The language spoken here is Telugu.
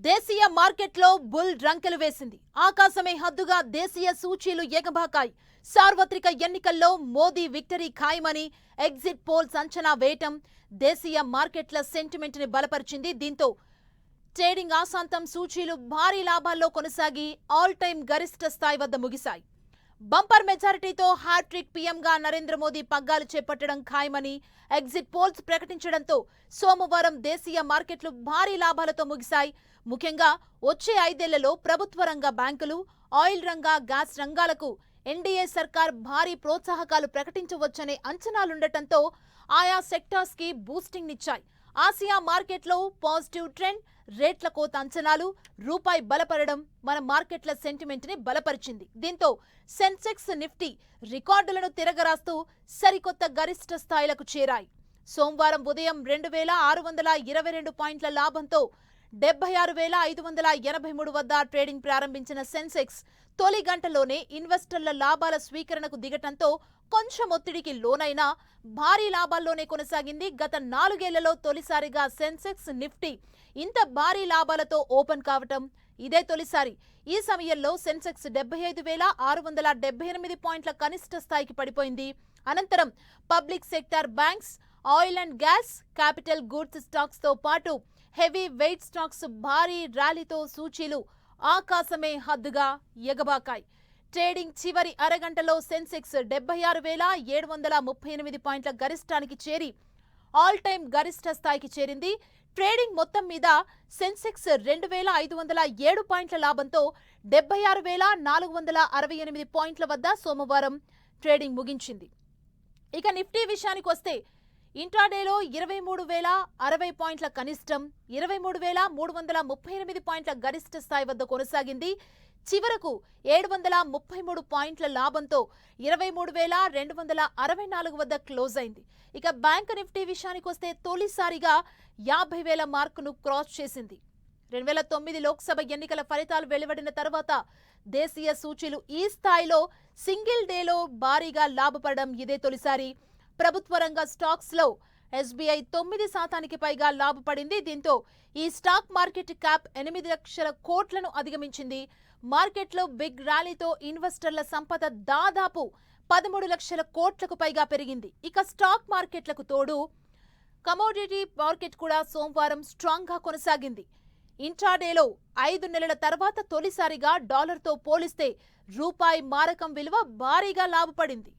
దేశీయ మార్కెట్లో బుల్ రంకెలు వేసింది. ఆకాశమే హద్దుగా దేశీయ సూచీలు ఎగబాకాయి. సార్వత్రిక ఎన్నికల్లో మోదీ విక్టరీ ఖాయమని ఎగ్జిట్ పోల్స్ అంచనా వేయటం దేశీయ మార్కెట్ల సెంటిమెంట్ ని బలపరిచింది. దీంతో ట్రేడింగ్ ఆశాంతం సూచీలు భారీ లాభాల్లో కొనసాగి ఆల్ టైమ్ గరిష్ట స్థాయి వద్ద ముగిశాయి. బంపర్ మెజారిటీతో హ్యాట్రిక్ పీఎంగా నరేంద్ర మోదీ పగ్గాలు చేపట్టడం ఖాయమని ఎగ్జిట్ పోల్స్ ప్రకటించడంతో సోమవారం దేశీయ మార్కెట్లు భారీ లాభాలతో ముగిశాయి. ముఖ్యంగా వచ్చే 5 ఏళ్లలో ప్రభుత్వ రంగ బ్యాంకులు, ఆయిల్ రంగ, గ్యాస్ రంగాలకు ఎన్డీఏ సర్కార్ భారీ ప్రోత్సాహకాలు ప్రకటించవచ్చనే అంచనాలుండటంతో ఆయా సెక్టార్స్ కి బూస్టింగ్ నిచ్చాయి. ఆసియా మార్కెట్లో పాజిటివ్ ట్రెండ్, రేట్ల కోత అంచనాలు, రూపాయి బలపడడం మన మార్కెట్ల సెంటిమెంట్ ని బలపరిచింది. దీంతో సెన్సెక్స్, నిఫ్టీ రికార్డులను తిరగరాస్తూ సరికొత్త గరిష్ట స్థాయిలకు చేరాయి. సోమవారం ఉదయం 2622 పాయింట్ల లాభంతో 76,583 వద్ద ట్రేడింగ్ ప్రారంభించిన సెన్సెక్స్ తొలి గంటలోనే ఇన్వెస్టర్ల లాభాల స్వీకరణకు దిగటంతో కొంచెం ఒత్తిడికి లోనైనా భారీ లాభాల్లోనే కొనసాగింది. గత 4 ఏళ్లలో తొలిసారిగా సెన్సెక్స్, నిఫ్టీ ఇంత భారీ లాభాలతో ఓపెన్ కావటం ఇదే తొలిసారి. ఈ సమయంలో సెన్సెక్స్ 75,678 పాయింట్ల కనిష్ట స్థాయికి పడిపోయింది. అనంతరం public sector banks, oil and gas, capital goods stocks తో పాటు హెవీ వెయిట్ స్టాక్స్ భారీ ర్యాలీతో సూచీలు ఆకాశమే హద్దుగా ఎగబాకాయి. ట్రేడింగ్ చివరి అరగంటలో సెన్సెక్స్ 76,738 పాయింట్ల గరిష్టానికి చేరి ఆల్ టైమ్ గరిష్ట స్థాయికి చేరింది. ట్రేడింగ్ మొత్తం మీద సెన్సెక్స్ 2,507 పాయింట్ల లాభంతో 76,468 పాయింట్ల వద్ద సోమవారం ట్రేడింగ్ ముగించింది. ఇక నిఫ్టీ విషయానికి వస్తే ఇంట్రాడేలో 23,060 పాయింట్ల కనిష్టం, 23,338 పాయింట్ల గరిష్ట స్థాయి వద్ద కొనసాగింది. చివరకు 733 పాయింట్ల లాభంతో 23,264 వద్ద క్లోజ్ అయింది. ఇక బ్యాంక్ నిఫ్టీ విషయానికి వస్తే తొలిసారిగా 50,000 మార్కును క్రాస్ చేసింది. 2009 లోక్సభ ఎన్నికల ఫలితాలు వెలువడిన తర్వాత దేశీయ సూచీలు ఈ స్థాయిలో సింగిల్ డేలో భారీగా లాభపడడం ఇదే తొలిసారి. ప్రభుత్వ రంగ స్టాక్స్ లో ఎస్బీఐ 9% పైగా లాభపడింది. దీంతో ఈ స్టాక్ మార్కెట్ క్యాప్ 8 లక్షల కోట్లను అధిగమించింది. మార్కెట్లో బిగ్ ర్యాలీతో ఇన్వెస్టర్ల సంపద దాదాపు 13 లక్షల కోట్లకు పైగా పెరిగింది. ఇక స్టాక్ మార్కెట్లకు తోడు కమోడిటీ మార్కెట్ కూడా సోమవారం స్ట్రాంగ్ గా కొనసాగింది. ఇంట్రాడేలో 5 నెలల తర్వాత తొలిసారిగా డాలర్తో పోలిస్తే రూపాయి మారకం విలువ భారీగా లాభపడింది.